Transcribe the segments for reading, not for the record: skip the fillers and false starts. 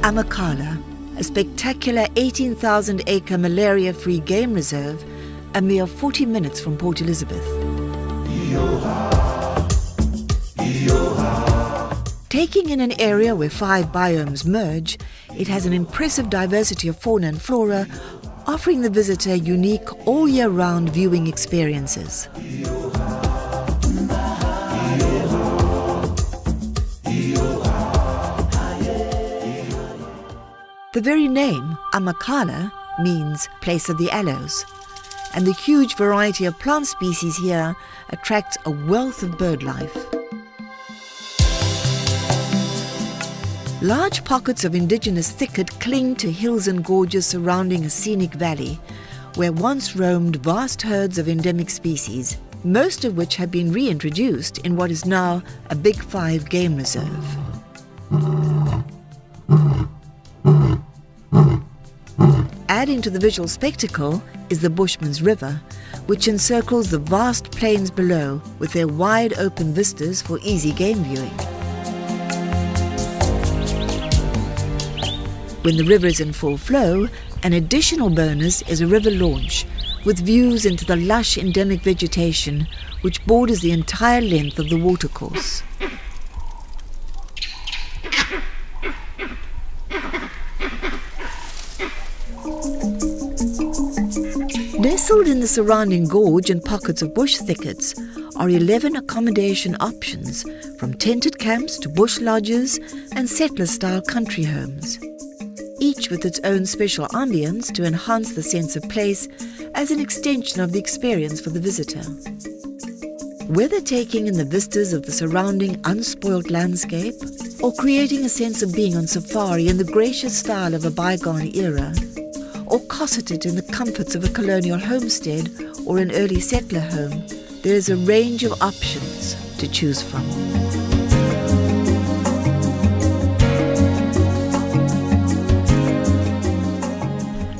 Amakhala, a spectacular 18,000-acre malaria-free game reserve, a mere 40 minutes from Port Elizabeth. Taking in an area where 5 biomes merge, it has an impressive diversity of fauna and flora, offering the visitor unique all-year-round viewing experiences. The very name, Amakhala, means place of the aloes, and the huge variety of plant species here attracts a wealth of bird life. Large pockets of indigenous thicket cling to hills and gorges surrounding a scenic valley, where once roamed vast herds of endemic species, most of which have been reintroduced in what is now a Big 5 game reserve. Adding to the visual spectacle is the Bushman's River, which encircles the vast plains below with their wide open vistas for easy game viewing. When the river is in full flow, an additional bonus is a river launch with views into the lush endemic vegetation which borders the entire length of the watercourse. Nestled in the surrounding gorge and pockets of bush thickets are 11 accommodation options, from tented camps to bush lodges and settler-style country homes, each with its own special ambience to enhance the sense of place as an extension of the experience for the visitor. Whether taking in the vistas of the surrounding unspoilt landscape or creating a sense of being on safari in the gracious style of a bygone era, or cosseted in the comforts of a colonial homestead or an early settler home, there is a range of options to choose from.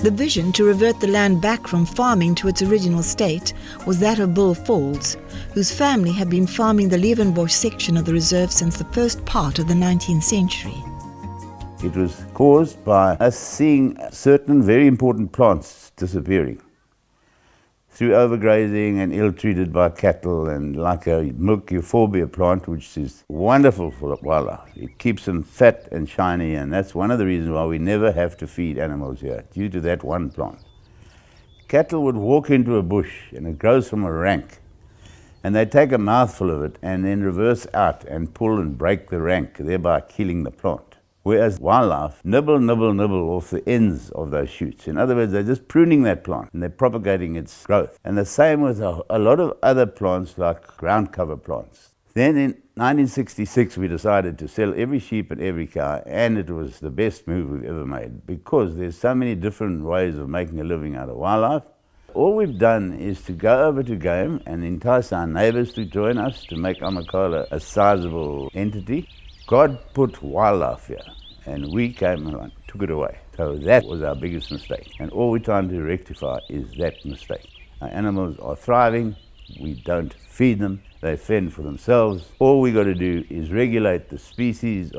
The vision to revert the land back from farming to its original state was that of Bill Falls, whose family had been farming the Leeuwenbosch section of the reserve since the first part of the 19th century. It was caused by us seeing certain very important plants disappearing through overgrazing and ill-treated by cattle, and like a milk euphorbia plant, which is wonderful for wildlife. It keeps them fat and shiny, and that's one of the reasons why we never have to feed animals here, due to that one plant. Cattle would walk into a bush, and it grows from a rank, and they take a mouthful of it and then reverse out and pull and break the rank, thereby killing the plant. Whereas wildlife nibble off the ends of those shoots. In other words, they're just pruning that plant and they're propagating its growth. And the same with a lot of other plants like ground cover plants. Then in 1966 we decided to sell every sheep and every cow, and it was the best move we've ever made, because there's so many different ways of making a living out of wildlife. All we've done is to go over to game and entice our neighbours to join us to make Amakhala a sizable entity. God put wildlife here, and we came and took it away. So that was our biggest mistake, and all we're trying to rectify is that mistake. Our animals are thriving, we don't feed them, they fend for themselves. All we got to do is regulate the species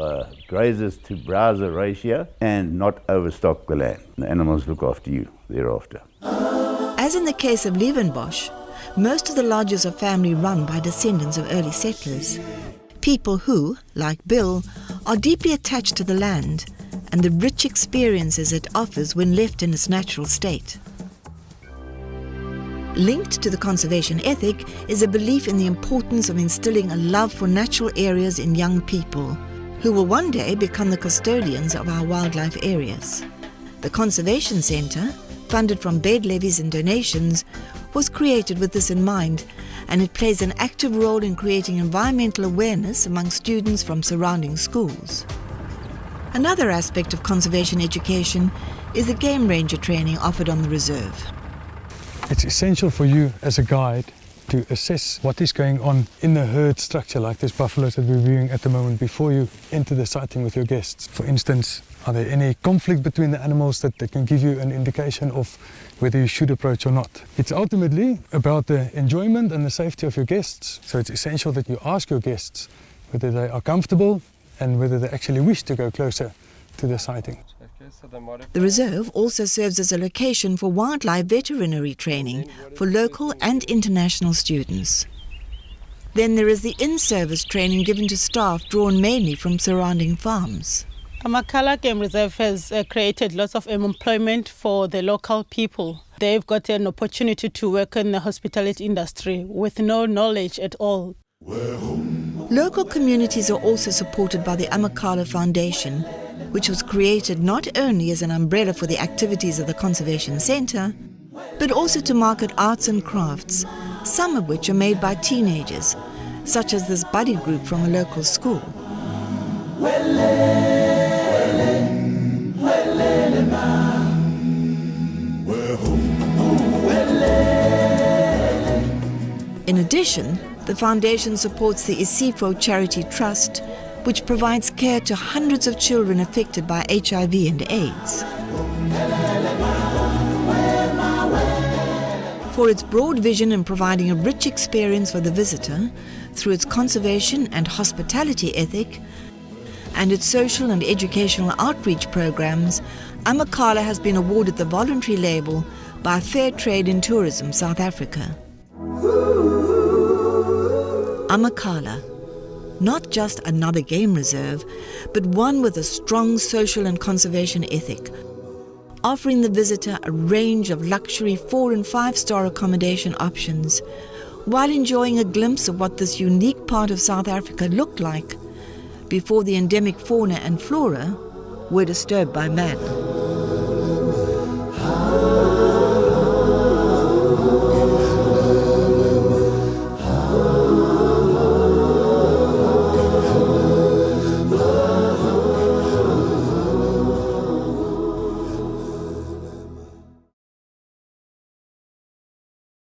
grazers to browser ratio and not overstock the land. The animals look after you thereafter. As in the case of Leeuwenbosch, most of the lodges are family run by descendants of early settlers. People who, like Bill, are deeply attached to the land and the rich experiences it offers when left in its natural state. Linked to the conservation ethic is a belief in the importance of instilling a love for natural areas in young people, who will one day become the custodians of our wildlife areas. The Conservation Centre, funded from bed levies and donations, was created with this in mind, and it plays an active role in creating environmental awareness among students from surrounding schools. Another aspect of conservation education is the game ranger training offered on the reserve. It's essential for you as a guide to assess what is going on in the herd structure, like this buffaloes that we're viewing at the moment, before you enter the sighting with your guests. For instance, are there any conflict between the animals that can give you an indication of whether you should approach or not? It's ultimately about the enjoyment and the safety of your guests. So it's essential that you ask your guests whether they are comfortable and whether they actually wish to go closer to the sighting. The reserve also serves as a location for wildlife veterinary training for local and international students. Then there is the in-service training given to staff drawn mainly from surrounding farms. Amakhala Game Reserve has created lots of employment for the local people. They've got an opportunity to work in the hospitality industry with no knowledge at all. Local communities are also supported by the Amakhala Foundation, which was created not only as an umbrella for the activities of the Conservation Centre, but also to market arts and crafts, some of which are made by teenagers, such as this buddy group from a local school. In addition, the foundation supports the Isifo Charity Trust, which provides care to hundreds of children affected by HIV and AIDS. For its broad vision in providing a rich experience for the visitor through its conservation and hospitality ethic, and its social and educational outreach programs, Amakhala has been awarded the voluntary label by Fair Trade in Tourism South Africa. Amakhala, not just another game reserve, but one with a strong social and conservation ethic, offering the visitor a range of luxury 4- and 5-star accommodation options, while enjoying a glimpse of what this unique part of South Africa looked like before the endemic fauna and flora were disturbed by man.